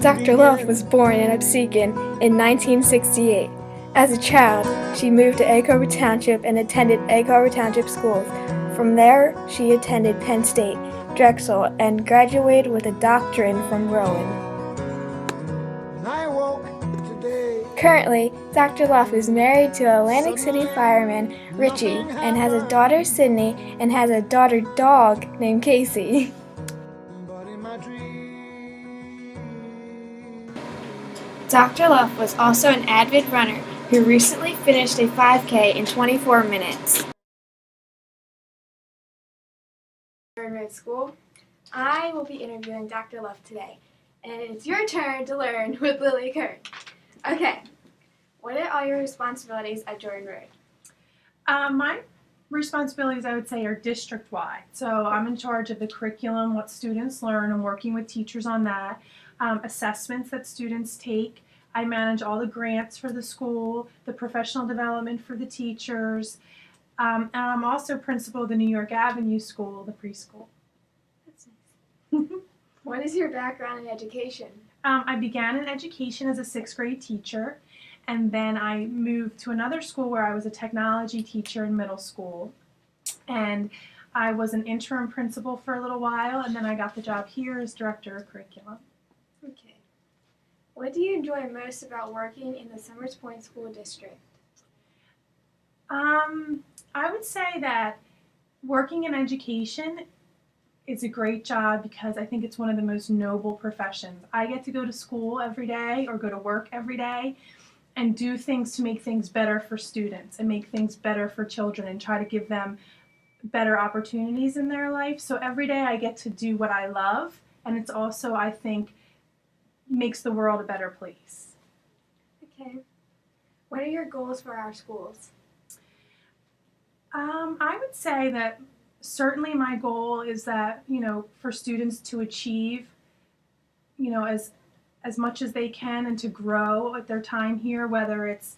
Dr. Love was born in Absecon in 1968. As a child, she moved to Egg Harbor Township and attended Egg Harbor Township schools. From there, she attended Penn State, Drexel, and graduated with a doctorate from Rowan. Currently, Dr. Luff is married to Atlantic City fireman Richie and has a daughter Sydney and has a daughter dog named Casey. Dr. Luff was also an avid runner who recently finished a 5K in 24 minutes. Med School. I will be interviewing Dr. Luff today, and it's your turn to learn with Lily Kirk. Okay, what are all your responsibilities at Jordan Road? My responsibilities, I would say, are district-wide. So I'm in charge of the curriculum, what students learn, and working with teachers on that. Assessments that students take. I manage all the grants for the school, the professional development for the teachers, and I'm also principal of the New York Avenue School, the preschool. That's nice. What is your background in education? I began in education as a 6th grade teacher, and then I moved to another school where I was a technology teacher in middle school. And I was an interim principal for a little while, and then I got the job here as director of curriculum. Okay. What do you enjoy most about working in the Summers Point School District? I would say that working in education is a great job because I think it's one of the most noble professions. I get to go to school every day or go to work every day and do things to make things better for students and make things better for children and try to give them better opportunities in their life. So every day I get to do what I love, and it's also, I think, makes the world a better place. Okay. What are your goals for our schools? I would say that certainly my goal is that, for students to achieve, as much as they can and to grow at their time here, whether it's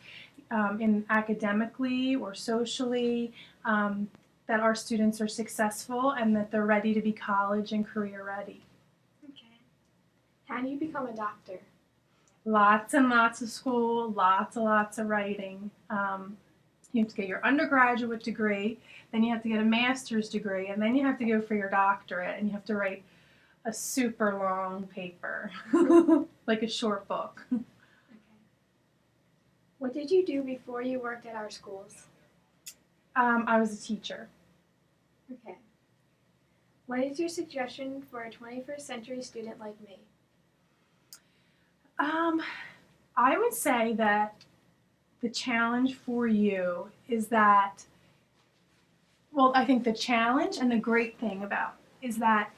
in academically or socially, that our students are successful and that they're ready to be college and career ready. Okay. How do you become a doctor? Lots and lots of school, lots and lots of writing. You have to get your undergraduate degree, then you have to get a master's degree, and then you have to go for your doctorate, and you have to write a super long paper, like a short book. Okay. What did you do before you worked at our schools? I was a teacher. Okay. What is your suggestion for a 21st century student like me? I would say that the challenge for you is that, I think the challenge and the great thing about is that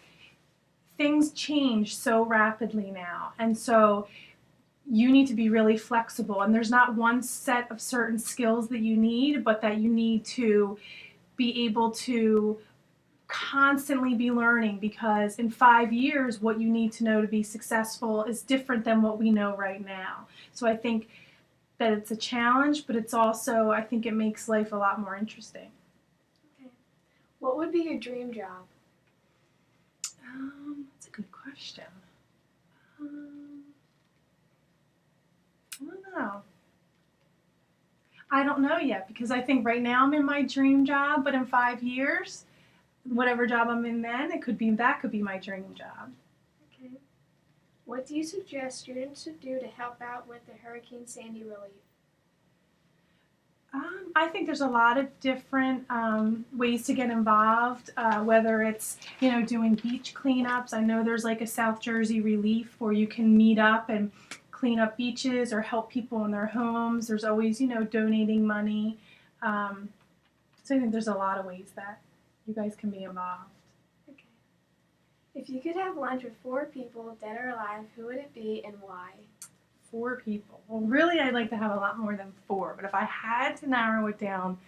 things change so rapidly now. And so you need to be really flexible. And there's not one set of certain skills that you need, but that you need to be able to constantly be learning, because in 5 years, what you need to know to be successful is different than what we know right now. So I think that it's a challenge, but it's also, I think it makes life a lot more interesting. Okay. What would be your dream job? That's a good question. I don't know. I don't know yet, because I think right now I'm in my dream job, but in 5 years, whatever job I'm in then, that could be my dream job. Okay. What do you suggest students should do to help out with the Hurricane Sandy relief? I think there's a lot of different ways to get involved, whether it's, doing beach cleanups. I know there's like a South Jersey relief where you can meet up and clean up beaches or help people in their homes. There's always, donating money. So I think there's a lot of ways that you guys can be involved. Okay. If you could have lunch with 4 people, dead or alive, who would it be and why? 4 people. Well, really, I'd like to have a lot more than 4, but if I had to narrow it down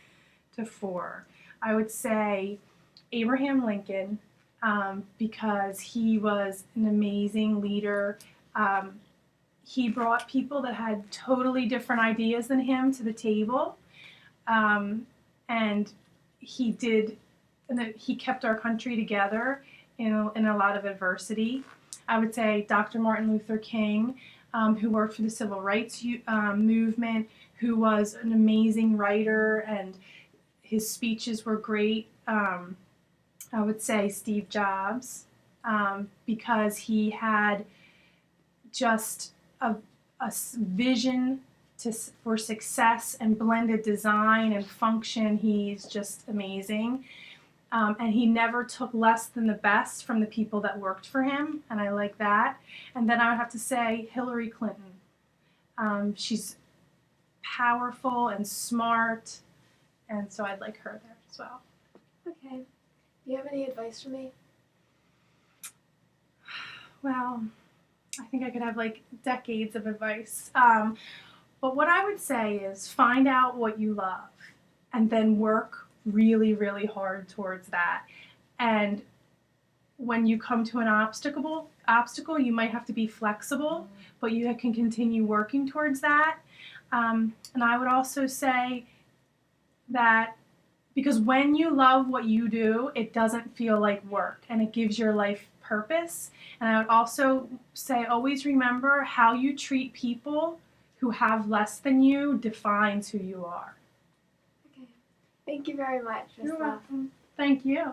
to 4, I would say Abraham Lincoln, because he was an amazing leader. He brought people that had totally different ideas than him to the table, and he kept our country together in a lot of adversity. I would say Dr. Martin Luther King, who worked for the civil rights movement, who was an amazing writer, and his speeches were great. I would say Steve Jobs, because he had just a vision for success and blended design and function. He's just amazing. And he never took less than the best from the people that worked for him, and I like that. And then I would have to say Hillary Clinton. She's powerful and smart, and so I'd like her there as well. Okay. Do you have any advice for me? Well, I think I could have like decades of advice. But what I would say is find out what you love and then work really, really hard towards that. And when you come to an obstacle, you might have to be flexible, but you can continue working towards that. And I would also say that because when you love what you do, it doesn't feel like work and it gives your life purpose. And I would also say always remember how you treat people who have less than you defines who you are. Okay. Thank you very much, Ms. You're Love. welcome. Thank you.